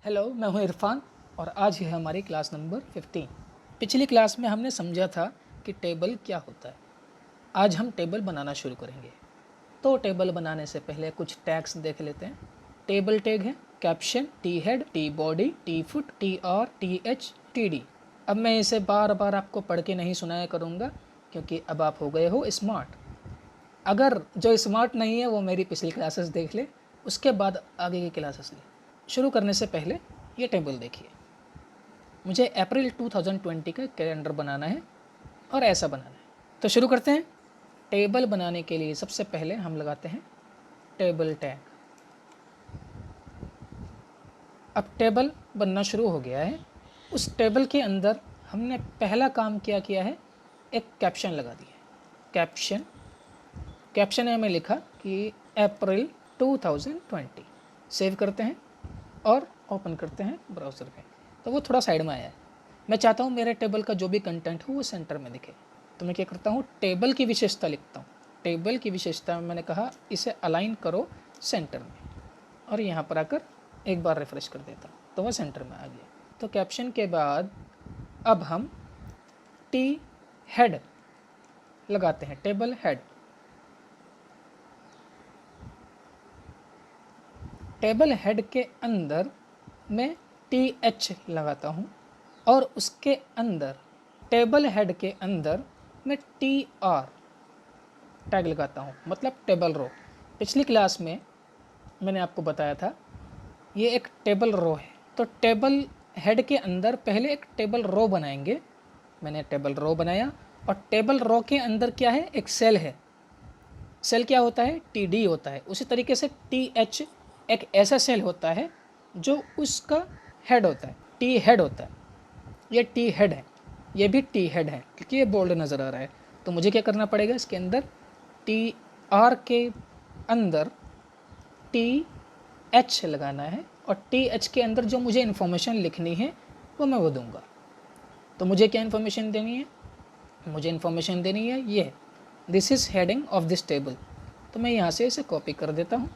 Hello, मैं हूं इरफान और आज है हमारी क्लास नंबर 15। पिछली क्लास में हमने समझा था कि टेबल क्या होता है। आज हम टेबल बनाना शुरू करेंगे। तो टेबल बनाने से पहले कुछ टैग्स देख लेते हैं। टेबल टैग है caption, T head, T body, T foot, T R, T H, T D. अब मैं इसे बार बार आपको पढ़ के नहीं सुनाया करूँगा क्योंकि अब आप हो गए हो स्मार्ट। अगर जो स्मार्ट नहीं है वो मेरी पिछली क्लासेस देख ले, उसके बाद आगे की क्लासेस ले। शुरू करने से पहले ये टेबल देखिए। मुझे अप्रैल 2020 का कैलेंडर बनाना है और ऐसा बनाना है। तो शुरू करते हैं। टेबल बनाने के लिए सबसे पहले हम लगाते हैं टेबल टैग। अब टेबल बनना शुरू हो गया है। उस टेबल के अंदर हमने पहला काम क्या किया है, एक कैप्शन लगा दिया। कैप्शन कैप्शन में हमें लिखा कि अप्रैल 2020। सेव करते हैं और ओपन करते हैं ब्राउज़र में। तो वो थोड़ा साइड में आया है। मैं चाहता हूँ मेरे टेबल का जो भी कंटेंट हो वो सेंटर में दिखे। तो मैं क्या करता हूँ, टेबल की विशेषता लिखता हूँ। टेबल की विशेषता में मैंने कहा इसे अलाइन करो सेंटर में, और यहाँ पर आकर एक बार रिफ्रेश कर देता हूँ तो वह सेंटर में आ गया। तो कैप्शन के बाद अब हम टी हेड लगाते हैं, टेबल हेड। टेबल हेड के अंदर मैं टी एच लगाता हूँ और उसके अंदर टेबल हेड के अंदर मैं टी आर टैग लगाता हूँ, मतलब टेबल रो। पिछली क्लास में मैंने आपको बताया था ये एक टेबल रो है। तो टेबल हेड के अंदर पहले एक टेबल रो बनाएंगे। मैंने टेबल रो बनाया और टेबल रो के अंदर क्या है, एक सेल है। सेल क्या होता है, टी डी होता है। उसी तरीके से टी एच एक ऐसा सेल होता है जो उसका हेड होता है, टी हेड होता है। ये टी हेड है, ये भी टी हेड है क्योंकि ये बोल्ड नज़र आ रहा है। तो मुझे क्या करना पड़ेगा, इसके अंदर टी आर के अंदर टी एच लगाना है और टी एच के अंदर जो मुझे इन्फॉर्मेशन लिखनी है वो मैं वो दूंगा। तो मुझे क्या इन्फॉर्मेशन देनी है, मुझे इन्फॉर्मेशन देनी है ये, this is heading of this table. तो मैं यहाँ से इसे कॉपी कर देता हूँ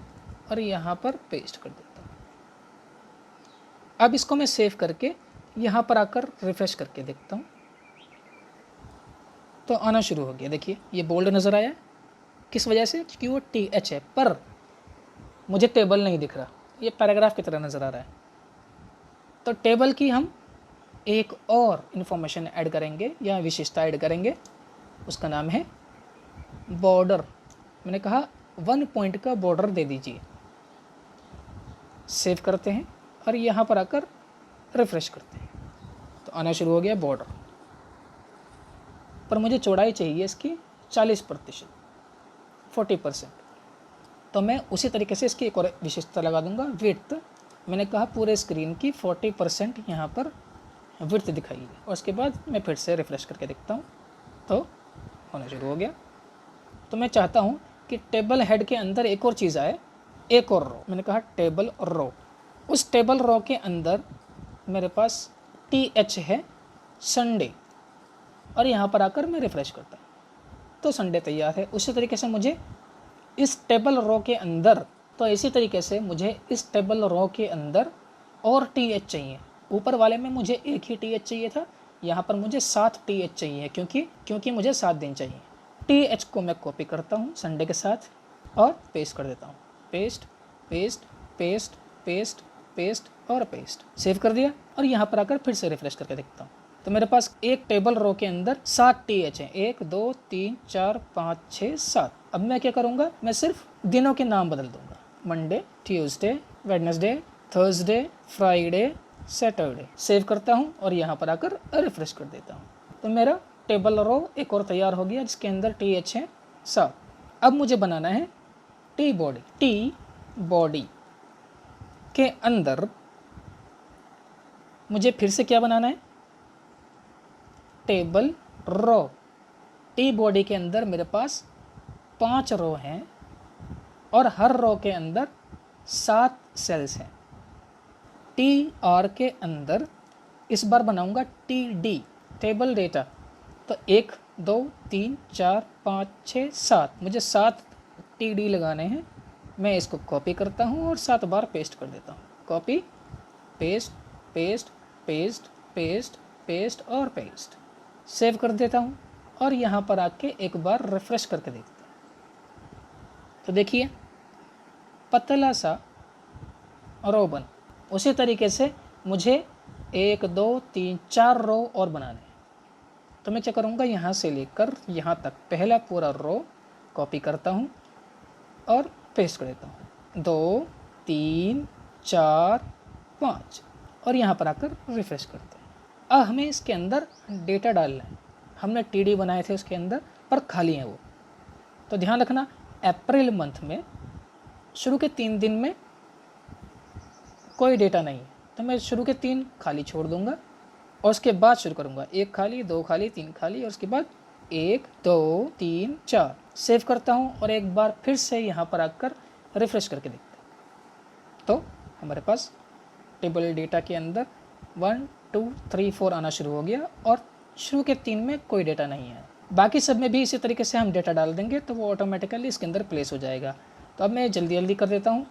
और यहाँ पर पेस्ट कर देता हूँ। अब इसको मैं सेव करके यहाँ पर आकर रिफ्रेश करके देखता हूँ तो आना शुरू हो गया। देखिए ये बोल्ड नज़र आया, किस वजह से, क्योंकि वो टी एच है, पर मुझे टेबल नहीं दिख रहा, ये पैराग्राफ की तरह नज़र आ रहा है। तो टेबल की हम एक और इन्फॉर्मेशन ऐड करेंगे या विशेषता ऐड करेंगे, उसका नाम है बॉर्डर। मैंने कहा 1 पॉइंट का बॉर्डर दे दीजिए। सेव करते हैं और यहाँ पर आकर रिफ्रेश करते हैं तो आना शुरू हो गया बॉर्डर। पर मुझे चौड़ाई चाहिए इसकी 40%, 40%। तो मैं उसी तरीके से इसकी एक और विशेषता लगा दूंगा, विड्थ। मैंने कहा पूरे स्क्रीन की 40% यहाँ पर विड्थ दिखाइए और उसके बाद मैं फिर से रिफ्रेश करके देखता हूँ तो होना शुरू हो गया। तो मैं चाहता हूँ कि टेबल हेड के अंदर एक और चीज़ आए, एक और रो। मैंने कहा टेबल रो। उस टेबल रो के अंदर मेरे पास टी एच है संडे, और यहाँ पर आकर मैं रिफ्रेश करता हूँ तो संडे तैयार है। उसी तरीके से मुझे इस टेबल रो के अंदर, तो इसी तरीके से मुझे इस टेबल रो के अंदर और टी एच चाहिए। ऊपर वाले में मुझे एक ही टी एच चाहिए था, यहाँ पर मुझे 7 टी एच चाहिए क्योंकि मुझे 7 दिन चाहिए। टी एच को मैं कॉपी करता हूँ संडे के साथ और पेस्ट कर देता हूँ, paste paste paste paste paste और पेस्ट। सेव कर दिया और यहाँ पर आकर फिर से रिफ्रेश करके देखता हूँ तो मेरे पास एक टेबल रो के अंदर 7 टी एच हैं, 1 2 3 4 5 6 7। अब मैं क्या करूँगा, मैं सिर्फ दिनों के नाम बदल दूंगा, Monday, Tuesday, Wednesday, Thursday, Friday, Saturday. Save करता हूँ और यहाँ पर आकर रिफ्रेश कर देता हूँ तो मेरा टेबल रो एक और तैयार हो गया जिसके अंदर टी एच है 7। अब मुझे बनाना है टी बॉडी। टी बॉडी के अंदर मुझे फिर से क्या बनाना है, टेबल रो। टी बॉडी के अंदर मेरे पास 5 रो हैं और हर रो के अंदर 7 सेल्स हैं। टी आर के अंदर इस बार बनाऊंगा टी डी, टेबल डेटा। तो 1 2 3 4 5 6 7, मुझे 7 टी डी लगाने हैं। मैं इसको कॉपी करता हूँ और 7 बार पेस्ट कर देता हूँ, copy paste paste paste paste paste और पेस्ट। सेव कर देता हूँ और यहाँ पर आके एक बार रिफ्रेश करके देखते हैं। तो देखिए पतला सा रो बन। उसी तरीके से मुझे 1 2 3 4 रो और बनाने हैं। तो मैं क्या करूँगा, यहाँ से लेकर यहाँ तक पहला पूरा रो कॉपी करता हूँ और पेस्ट कर देता हूँ। 2 3 4 5 और यहाँ पर आकर रिफ्रेश करते हैं। अब हमें इसके अंदर डेटा डालना है। हमने टीडी बनाए थे उसके अंदर, पर खाली हैं वो। तो ध्यान रखना, अप्रैल मंथ में शुरू के 3 दिन में कोई डेटा नहीं है, तो मैं शुरू के 3 खाली छोड़ दूंगा और उसके बाद शुरू करूंगा। 1 खाली, 2 खाली, 3 खाली और उसके बाद 1 2 3 4। सेव करता हूं और एक बार फिर से यहाँ पर आकर रिफ्रेश करके देखते हैं। तो हमारे पास टेबल डेटा के अंदर 1 2 3 4 आना शुरू हो गया और शुरू के 3 में कोई डेटा नहीं है। बाकी सब में भी इसी तरीके से हम डेटा डाल देंगे तो वो ऑटोमेटिकली इसके अंदर प्लेस हो जाएगा। तो अब मैं जल्दी जल्दी कर देता हूँ।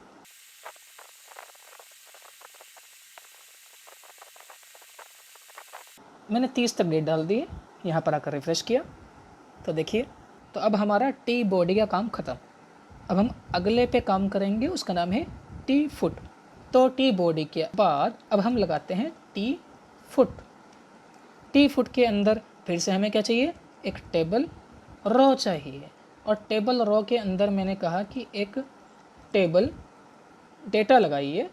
मैंने 30 तक डेट डाल दी है, यहाँ पर आकर रिफ्रेश किया तो देखिए, तो अब हमारा टी बॉडी का काम ख़त्म। अब हम अगले पे काम करेंगे, उसका नाम है टी फुट। तो टी बॉडी के बाद अब हम लगाते हैं टी फुट। टी फुट के अंदर फिर से हमें क्या चाहिए, एक टेबल रो चाहिए और टेबल रो के अंदर मैंने कहा कि एक टेबल डेटा लगाइए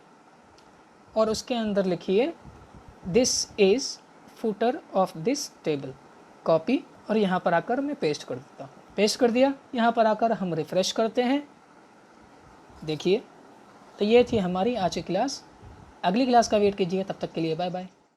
और उसके अंदर लिखिए this is footer of this table. Copy और यहाँ पर आकर मैं पेस्ट कर देता हूँ। पेस्ट कर दिया, यहाँ पर आकर हम रिफ़्रेश करते हैं। देखिए, तो ये थी हमारी आज की क्लास। अगली क्लास का वेट कीजिए, तब तक के लिए बाय बाय।